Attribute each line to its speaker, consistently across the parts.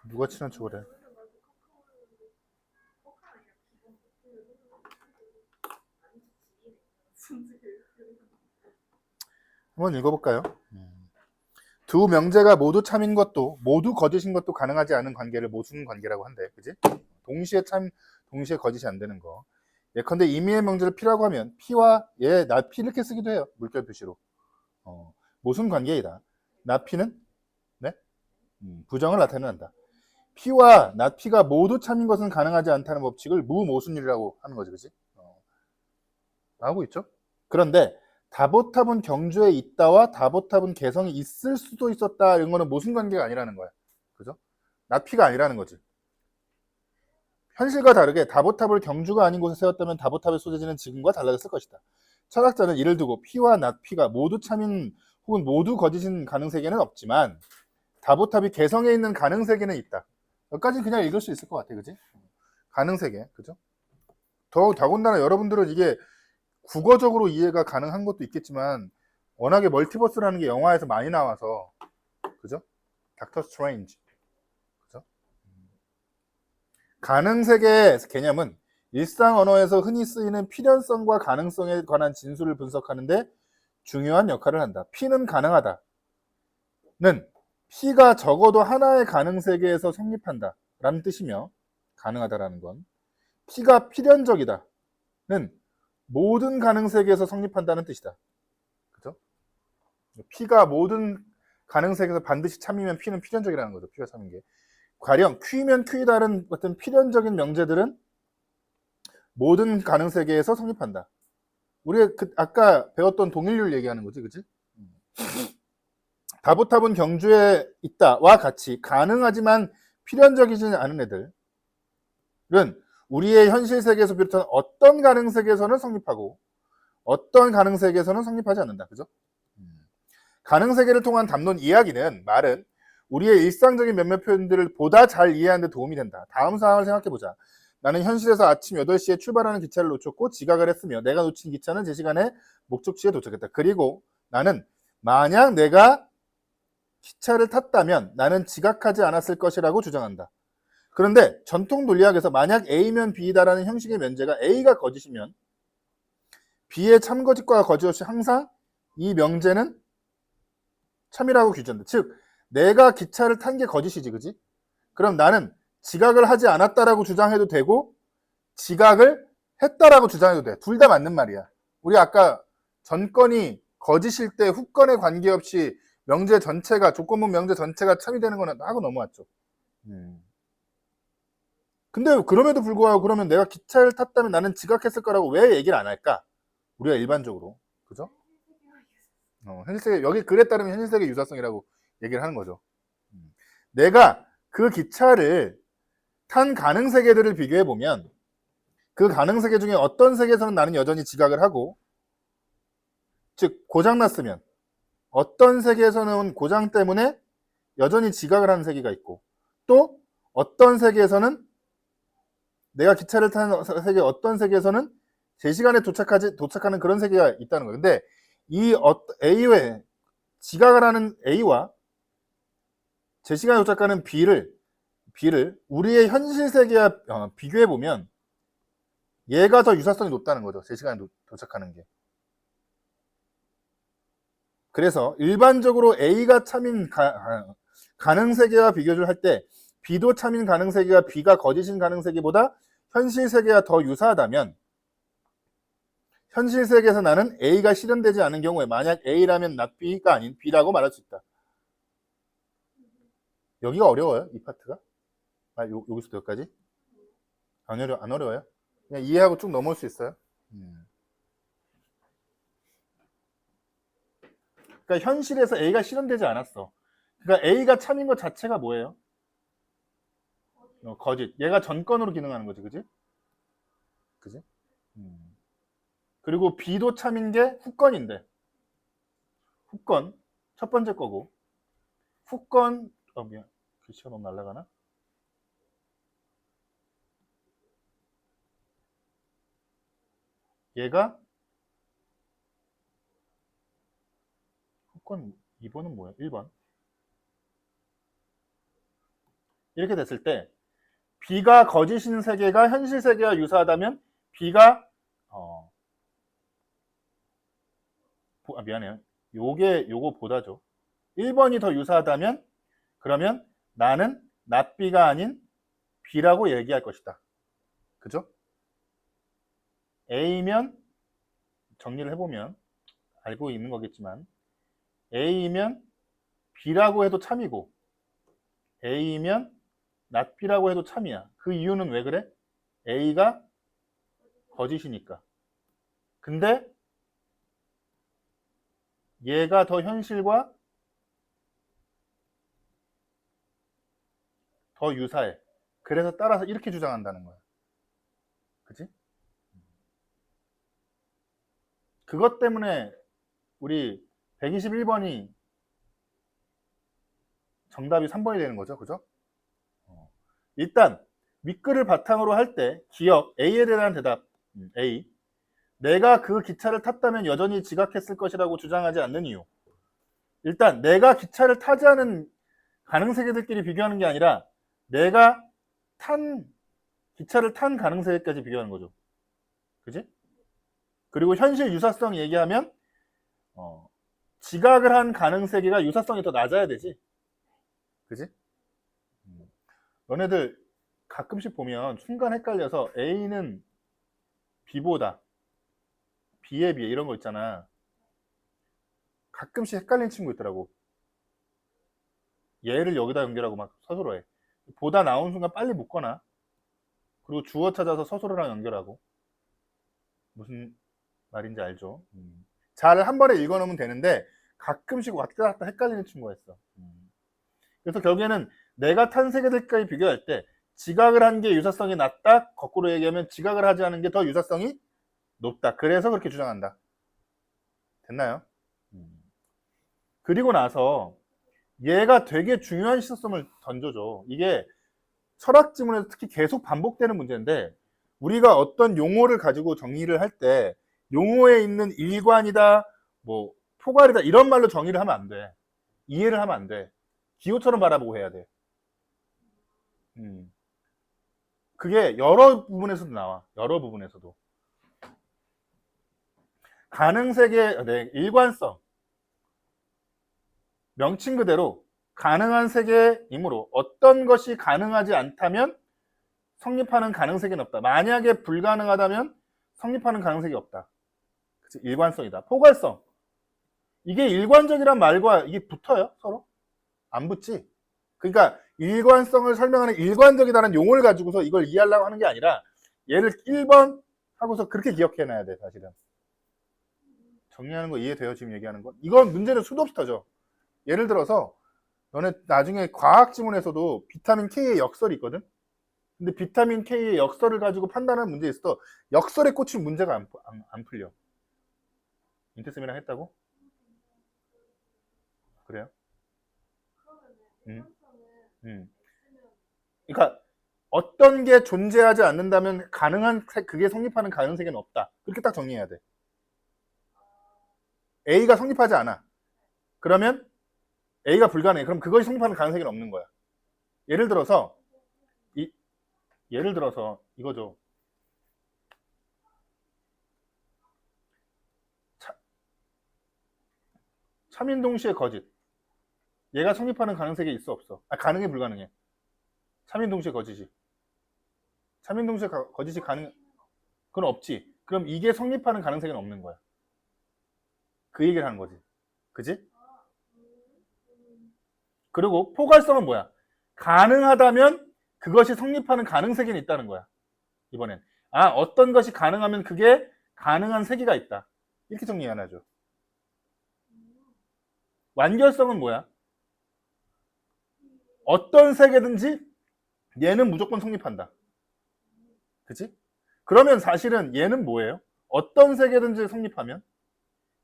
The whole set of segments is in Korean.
Speaker 1: 누가 친한 척을 해? 한번 읽어볼까요? 두 명제가 모두 참인 것도 모두 거짓인 것도 가능하지 않은 관계를 모순 관계라고 한대. 그지? 동시에 참 동시에 거짓이 안 되는 거. 예컨대 임의의 명제를 피라고 하면 피와 예, 나 피 이렇게 쓰기도 해요. 물결 표시로. 모순 관계이다. 나 피는 네? 부정을 나타낸다. 피와 나 피가 모두 참인 것은 가능하지 않다는 법칙을 무모순율이라고 하는 거지. 그지? 나오고 있죠? 그런데 다보탑은 경주에 있다와 다보탑은 개성이 있을 수도 있었다 이런 거는 모순 관계가 아니라는 거야. 그죠? 나피가 아니라는 거지. 현실과 다르게 다보탑을 경주가 아닌 곳에 세웠다면 다보탑의 소재지는 지금과 달라졌을 것이다. 철학자는 이를 두고 피와 나피가 모두 참인 혹은 모두 거짓인 가능세계는 없지만 다보탑이 개성에 있는 가능세계는 있다. 여기까지는 그냥 읽을 수 있을 것 같아. 그지? 가능세계. 그죠? 더군다나 여러분들은 이게 국어적으로 이해가 가능한 것도 있겠지만 워낙에 멀티버스라는 게 영화에서 많이 나와서 그죠? 닥터 스트레인지 그죠? 가능세계의 개념은 일상 언어에서 흔히 쓰이는 필연성과 가능성에 관한 진술을 분석하는데 중요한 역할을 한다. P는 가능하다는 P가 적어도 하나의 가능세계에서 성립한다 라는 뜻이며 가능하다라는 건 P가 필연적이다는 모든 가능세계에서 성립한다는 뜻이다. 그죠? P가 모든 가능세계에서 반드시 참이면 P는 필연적이라는 거죠. P가 참인 게. 가령 Q이면 Q이다는 어떤 필연적인 명제들은 모든 가능세계에서 성립한다. 우리가 아까 배웠던 동일률 얘기하는 거지, 그치? 다보탑은 경주에 있다와 같이 가능하지만 필연적이지 않은 애들은 우리의 현실 세계에서 비롯한 어떤 가능세계에서는 성립하고 어떤 가능세계에서는 성립하지 않는다. 그죠? 가능세계를 통한 담론 이야기는 말은 우리의 일상적인 몇몇 표현들을 보다 잘 이해하는 데 도움이 된다. 다음 상황을 생각해보자. 나는 현실에서 아침 8시에 출발하는 기차를 놓쳤고 지각을 했으며 내가 놓친 기차는 제 시간에 목적지에 도착했다. 그리고 나는 만약 내가 기차를 탔다면 나는 지각하지 않았을 것이라고 주장한다. 그런데 전통 논리학에서 만약 A면 B다라는 형식의 면제가 A가 거짓이면 B의 참거짓과 거짓 없이 항상 이 명제는 참이라고 규정한다. 즉 내가 기차를 탄 게 거짓이지, 그지? 그럼 나는 지각을 하지 않았다라고 주장해도 되고 지각을 했다라고 주장해도 돼. 둘 다 맞는 말이야. 우리 아까 전건이 거짓일 때 후건에 관계없이 명제 전체가 조건문 명제 전체가 참이 되는 거는 하고 넘어왔죠. 근데 그럼에도 불구하고 그러면 내가 기차를 탔다면 나는 지각했을 거라고 왜 얘기를 안 할까? 우리가 일반적으로. 그죠? 현실세계, 여기 글에 따르면 현실세계 유사성이라고 얘기를 하는 거죠. 내가 그 기차를 탄 가능세계들을 비교해보면 그 가능세계 중에 어떤 세계에서는 나는 여전히 지각을 하고 즉 고장났으면 어떤 세계에서는 고장 때문에 여전히 지각을 하는 세계가 있고 또 어떤 세계에서는 내가 기차를 타는 세계 어떤 세계에서는 제 시간에 도착하는 그런 세계가 있다는 거예요. 근데 이 A의 지각을 하는 A와 제 시간에 도착하는 B를 우리의 현실 세계와 비교해 보면 얘가 더 유사성이 높다는 거죠. 제 시간에 도착하는 게. 그래서 일반적으로 A가 참인 가능세계와 비교를 할 때 B도 참인 가능세계가 B가 거짓인 가능세계보다 현실 세계와 더 유사하다면 현실 세계에서 나는 A가 실현되지 않은 경우에 만약 A라면 not B가 아닌 B라고 말할 수 있다. 여기가 어려워요? 이 파트가? 여기서부터 여기까지? 안 어려워요? 그냥 이해하고 쭉 넘어올 수 있어요? 그러니까 현실에서 A가 실현되지 않았어. 그러니까 A가 참인 것 자체가 뭐예요? 거짓. 얘가 전건으로 기능하는 거지, 그지? 그지? 그리고 B도 참인 게 후건인데, 후건 첫 번째 거고, 후건 미안, 글씨가 너무 날라가나? 얘가 후건 2번은 뭐야? 1번. 이렇게 됐을 때 B가 거짓인 세계가 현실 세계와 유사하다면 B가 미안해요. 요거보다죠. 1번이 더 유사하다면 그러면 나는 not B가 아닌 B라고 얘기할 것이다. 그죠? A면 정리를 해보면 알고 있는 거겠지만 A면 B라고 해도 참이고 A면 not B라고 해도 참이야. 그 이유는 왜 그래? A가 거짓이니까. 근데 얘가 더 현실과 더 유사해. 그래서 따라서 이렇게 주장한다는 거야. 그치? 그것 때문에 우리 121번이 정답이 3번이 되는 거죠. 그죠? 일단 윗글을 바탕으로 할 때 기억 A에 대한 대답 A. 내가 그 기차를 탔다면 여전히 지각했을 것이라고 주장하지 않는 이유. 일단 내가 기차를 타지 않은 가능세계들끼리 비교하는 게 아니라 내가 기차를 탄 가능세계까지 비교하는 거죠. 그지? 그리고 현실 유사성 얘기하면 지각을 한 가능세계가 유사성이 더 낮아야 되지. 그지? 너네들 가끔씩 보면 순간 헷갈려서 A는 B보다 B에 비해 이런 거 있잖아. 가끔씩 헷갈리는 친구 있더라고. 얘를 여기다 연결하고 막 서술어 해. 보다 나온 순간 빨리 묶거나 그리고 주어 찾아서 서술어랑 연결하고. 무슨 말인지 알죠? 잘 한 번에 읽어놓으면 되는데 가끔씩 왔다 갔다 헷갈리는 친구가 있어. 그래서 결국에는 내가 탄 세계들까지 비교할 때 지각을 한 게 유사성이 낮다. 거꾸로 얘기하면 지각을 하지 않은 게 더 유사성이 높다. 그래서 그렇게 주장한다. 됐나요? 그리고 나서 얘가 되게 중요한 시사점을 던져줘. 이게 철학 지문에서 특히 계속 반복되는 문제인데 우리가 어떤 용어를 가지고 정의를 할 때 용어에 있는 일관이다, 뭐 포괄이다 이런 말로 정의를 하면 안 돼. 이해를 하면 안 돼. 기호처럼 바라보고 해야 돼. 그게 여러 부분에서도 나와. 여러 부분에서도. 가능세계, 네, 일관성. 명칭 그대로 가능한 세계이므로 어떤 것이 가능하지 않다면 성립하는 가능세계는 없다. 만약에 불가능하다면 성립하는 가능세계 없다. 그치? 일관성이다. 포괄성. 이게 일관적이란 말과 이게 붙어요? 서로? 안 붙지? 그러니까 일관성을 설명하는 일관적이다는 용어를 가지고서 이걸 이해하려고 하는 게 아니라 얘를 1번 하고서 그렇게 기억해놔야 돼. 사실은. 정리하는 거 이해돼요? 지금 얘기하는 거? 이건 문제는 수도 없이 터져. 예를 들어서 너네 나중에 과학 지문에서도 비타민 K의 역설이 있거든? 근데 비타민 K의 역설을 가지고 판단하는 문제에 있어 역설에 꽂힌 문제가 안 풀려. 인테쌤이랑 했다고? 그래요? 그러니까 어떤 게 존재하지 않는다면 그게 성립하는 가능세계는 없다. 그렇게 딱 정리해야 돼. A가 성립하지 않아. 그러면 A가 불가능해. 그럼 그것이 성립하는 가능세계는 없는 거야. 예를 들어서 이거죠. 참인동시에 거짓. 얘가 성립하는 가능세계 있어 없어? 가능해 불가능해? 참인동시에 거짓이. 참인동시에 거짓이 가능? 그건 없지. 그럼 이게 성립하는 가능세계는 없는 거야. 그 얘기를 하는 거지. 그지? 그리고 포괄성은 뭐야? 가능하다면 그것이 성립하는 가능세계는 있다는 거야. 이번엔. 어떤 것이 가능하면 그게 가능한 세계가 있다. 이렇게 정리 안 하죠. 완결성은 뭐야? 어떤 세계든지 얘는 무조건 성립한다. 그치? 그러면 사실은 얘는 뭐예요? 어떤 세계든지 성립하면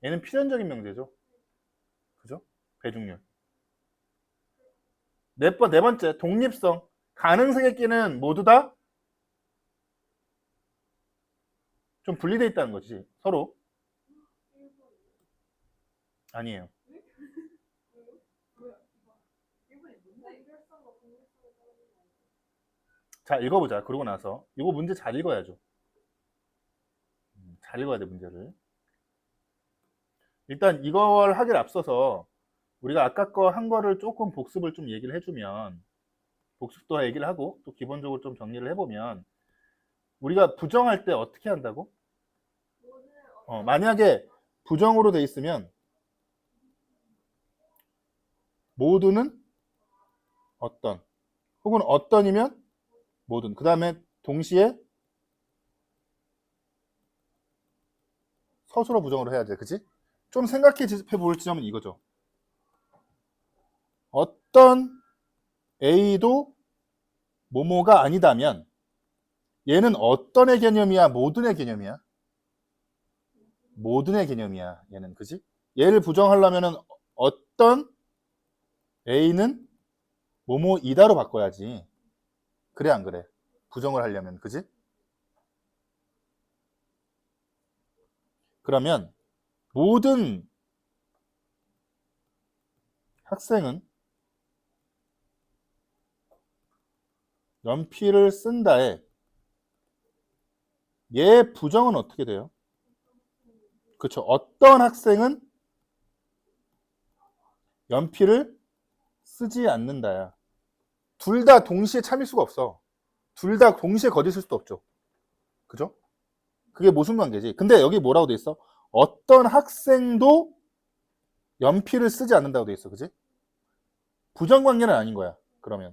Speaker 1: 얘는 필연적인 명제죠. 그죠? 배중률. 네 번째, 독립성. 가능세계끼는 모두 다 좀 분리되어 있다는 거지. 서로. 아니에요. 자, 읽어보자. 그러고 나서 이거 문제 잘 읽어야죠. 잘 읽어야 돼, 문제를. 일단 이걸 하길 앞서서 우리가 아까 거 한 거를 조금 복습을 좀 얘기를 해주면, 복습도 얘기를 하고 또 기본적으로 좀 정리를 해보면, 우리가 부정할 때 어떻게 한다고? 만약에 부정으로 돼 있으면 모두는 어떤, 혹은 어떤이면 모든, 그 다음에 동시에 서술어 부정으로 해야 돼. 그치? 좀 생각해 볼 지점은 이거죠. 어떤 A도 뭐뭐가 아니다면 얘는 어떤의 개념이야? 모든의 개념이야? 모든의 개념이야. 얘는. 그지? 얘를 부정하려면은 어떤 A는 뭐뭐이다로 바꿔야지. 그래 안 그래? 부정을 하려면. 그지? 그러면 모든 학생은 연필을 쓴다에 얘 부정은 어떻게 돼요? 그렇죠. 어떤 학생은 연필을 쓰지 않는다야. 둘 다 동시에 참일 수가 없어. 둘 다 동시에 거짓일 수도 없죠. 그죠? 그게 모순 관계지. 근데 여기 뭐라고 돼 있어? 어떤 학생도 연필을 쓰지 않는다고 돼 있어. 그지? 부정 관계는 아닌 거야. 그러면.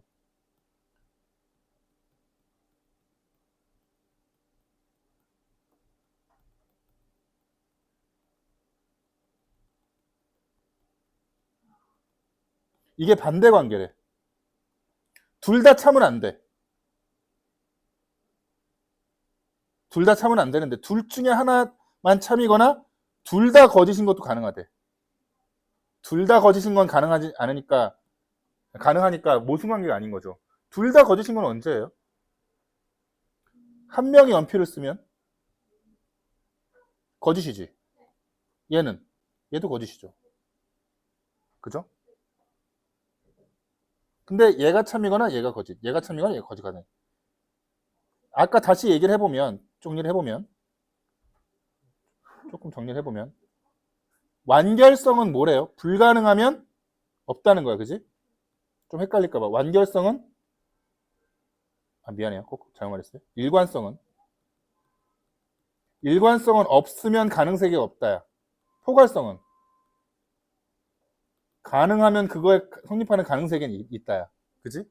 Speaker 1: 이게 반대 관계래. 둘 다 참으면 안 돼. 둘 다 참으면 안 되는데 둘 중에 하나만 참이거나 둘 다 거짓인 것도 가능하대. 둘 다 거짓인 건 가능하지 않으니까 가능하니까 모순 관계가 아닌 거죠. 둘 다 거짓인 건 언제예요? 한 명이 연필을 쓰면 거짓이지. 얘도 거짓이죠. 그죠? 근데 얘가 참이거나 얘가 거짓, 얘가 참이거나 얘가 거짓하네. 아까 다시 얘기를 해보면, 정리를 해보면, 조금 정리를 해보면, 완결성은 뭐래요? 불가능하면 없다는 거야, 그지? 좀 헷갈릴까봐. 완결성은, 미안해요. 꼭 잘못 말했어요. 일관성은 없으면 가능세계가 없다야. 포괄성은 가능하면 그거에 성립하는 가능세계는 있다야. 그지?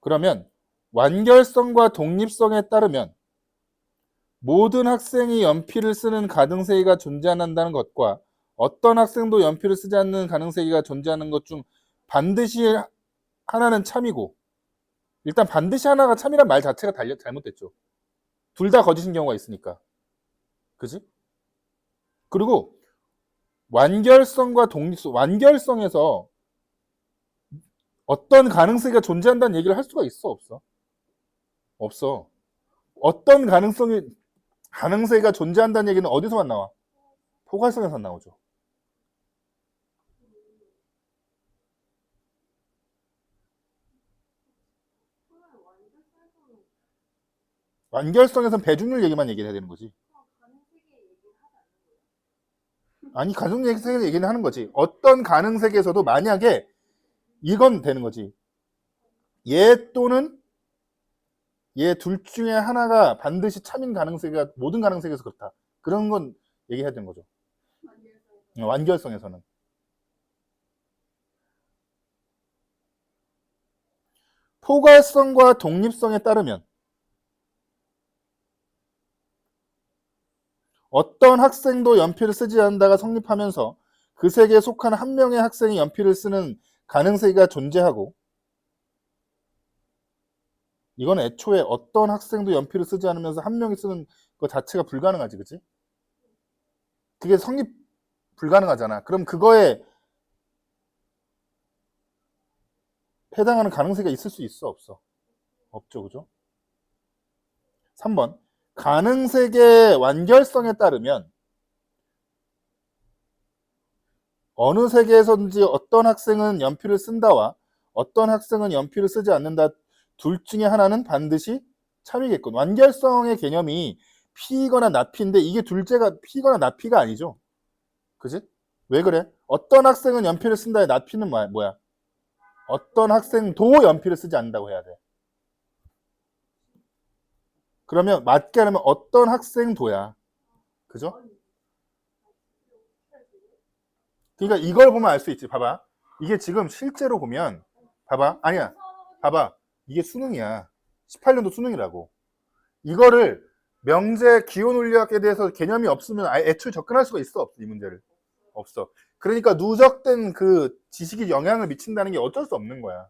Speaker 1: 그러면 완결성과 독립성에 따르면 모든 학생이 연필을 쓰는 가능세계가 존재한다는 것과 어떤 학생도 연필을 쓰지 않는 가능세계가 존재하는 것 중 반드시 하나는 참이고, 일단 반드시 하나가 참이란 말 자체가 잘못됐죠. 둘 다 거짓인 경우가 있으니까. 그지? 그리고 완결성과 독립성, 완결성에서 어떤 가능성이 존재한다는 얘기를 할 수가 있어, 없어? 없어. 어떤 가능성가 존재한다는 얘기는 어디서만 나와? 포괄성에서 나오죠. 완결성에서는 배중률 얘기만 얘기를 해야 되는 거지. 아니, 가능세계 얘기는 하는 거지. 어떤 가능세계에서도 만약에 이건 되는 거지. 얘 또는 얘 둘 중에 하나가 반드시 참인 가능세계가 모든 가능세계에서 그렇다. 그런 건 얘기해야 되는 거죠. 완결성에서는. 포괄성과 독립성에 따르면 어떤 학생도 연필을 쓰지 않는다가 성립하면서 그 세계에 속한 한 명의 학생이 연필을 쓰는 가능세계가 존재하고, 이건 애초에 어떤 학생도 연필을 쓰지 않으면서 한 명이 쓰는 것 자체가 불가능하지, 그치? 그게 성립 불가능하잖아. 그럼 그거에 해당하는 가능세가 있을 수 있어, 없어? 없죠, 그죠? 3번. 가능세계의 완결성에 따르면 어느 세계에서든지 어떤 학생은 연필을 쓴다와 어떤 학생은 연필을 쓰지 않는다. 둘 중에 하나는 반드시 참이겠군. 완결성의 개념이 P거나 나피인데 이게 둘째가 P거나 나피가 아니죠. 그지? 왜 그래? 어떤 학생은 연필을 쓴다의 나피는 뭐야? 어떤 학생도 연필을 쓰지 않는다고 해야 돼. 그러면 맞게 하려면 어떤 학생도야. 그죠? 그러니까 이걸 보면 알 수 있지. 봐봐. 이게 지금 실제로 보면 봐봐. 아니야. 봐봐. 이게 수능이야. 18년도 수능이라고. 이거를 명제 기호논리학에 대해서 개념이 없으면 애초에 접근할 수가 있어? 없어? 이 문제를. 없어. 그러니까 누적된 그 지식이 영향을 미친다는 게 어쩔 수 없는 거야.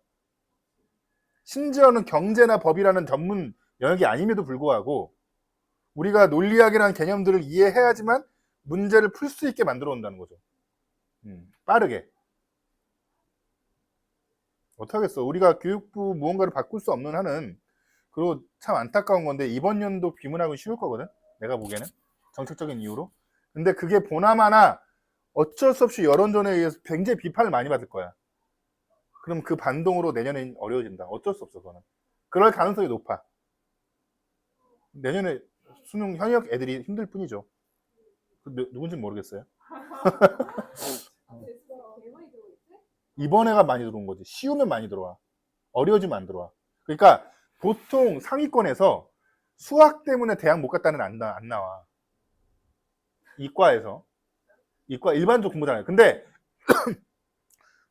Speaker 1: 심지어는 경제나 법이라는 전문 영역이 아님에도 불구하고 우리가 논리학이라는 개념들을 이해해야지만 문제를 풀 수 있게 만들어 온다는 거죠. 빠르게. 어떡하겠어. 우리가 교육부 무언가를 바꿀 수 없는 한은 그리고 참 안타까운 건데 이번 연도 비문학은 쉬울 거거든. 내가 보기에는. 정책적인 이유로. 근데 그게 보나마나 어쩔 수 없이 여론전에 의해서 굉장히 비판을 많이 받을 거야. 그럼 그 반동으로 내년엔 어려워진다. 어쩔 수 없어, 그거는. 그럴 가능성이 높아. 내년에 수능 현역 애들이 힘들 뿐이죠. 누군지는 모르겠어요. 이번에가 많이 들어온 거지. 쉬우면 많이 들어와. 어려워지면 안 들어와. 그러니까 보통 상위권에서 수학 때문에 대학 못 갔다는 안 나와. 이과에서. 이과 일반적 공부잖아요. 근데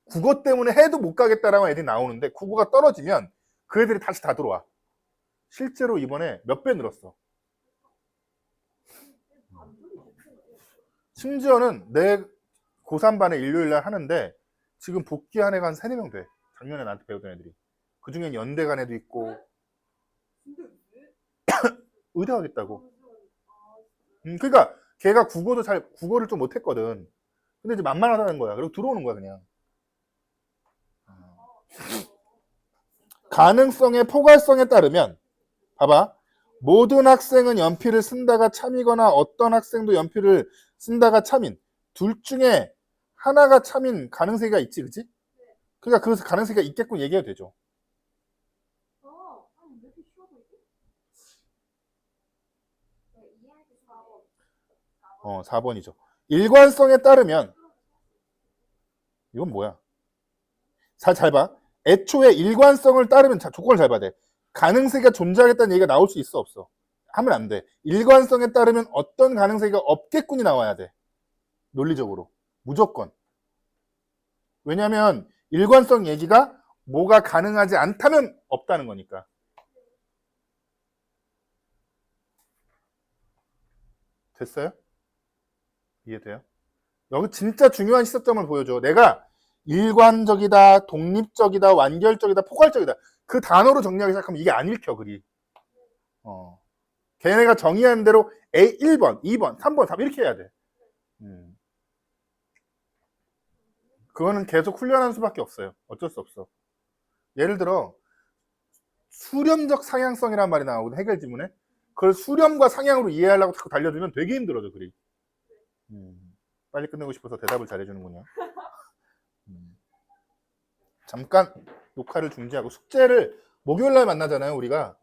Speaker 1: 국어 때문에 해도 못 가겠다라고 애들이 나오는데 국어가 떨어지면 그 애들이 다시 다 들어와. 실제로 이번에 몇 배 늘었어. 심지어는 내 고3반에 일요일날 하는데 지금 복귀한 애가 한 3, 4명 돼. 작년에 나한테 배우던 애들이. 그중엔 연대 간 애도 있고 의대 가겠다고. 그러니까 걔가 국어를 좀 못했거든. 근데 이제 만만하다는 거야. 그리고 들어오는 거야 그냥. 가능성의 포괄성에 따르면 봐봐. 모든 학생은 연필을 쓴다가 참이거나 어떤 학생도 연필을 쓴다가 참인. 둘 중에 하나가 참인 가능성이 있지, 그치? 그러니까 그 가능성이 있겠군 얘기해도 되죠. 4번이죠. 일관성에 따르면 이건 뭐야? 잘 봐. 애초에 일관성을 따르면 조건을 잘 봐야 돼. 가능성이 존재하겠다는 얘기가 나올 수 있어 없어? 하면 안 돼. 일관성에 따르면 어떤 가능성이 없겠군이 나와야 돼. 논리적으로. 무조건. 왜냐하면 일관성 얘기가 뭐가 가능하지 않다면 없다는 거니까. 됐어요? 이해돼요? 여기 진짜 중요한 시사점을 보여줘. 내가 일관적이다, 독립적이다, 완결적이다, 포괄적이다. 그 단어로 정리하기 시작하면 이게 안 읽혀, 글이. 걔네가 정의하는 대로 A 1번, 2번, 3번, 4번 이렇게 해야 돼. 그거는 계속 훈련하는 수밖에 없어요. 어쩔 수 없어. 예를 들어 수렴적 상향성이라는 말이 나오거든, 해결 지문에. 그걸 수렴과 상향으로 이해하려고 자꾸 달려주면 되게 힘들어져, 글이. 빨리 끝내고 싶어서 대답을 잘해주는군요. 잠깐 녹화를 중지하고 숙제를 목요일날 만나잖아요, 우리가.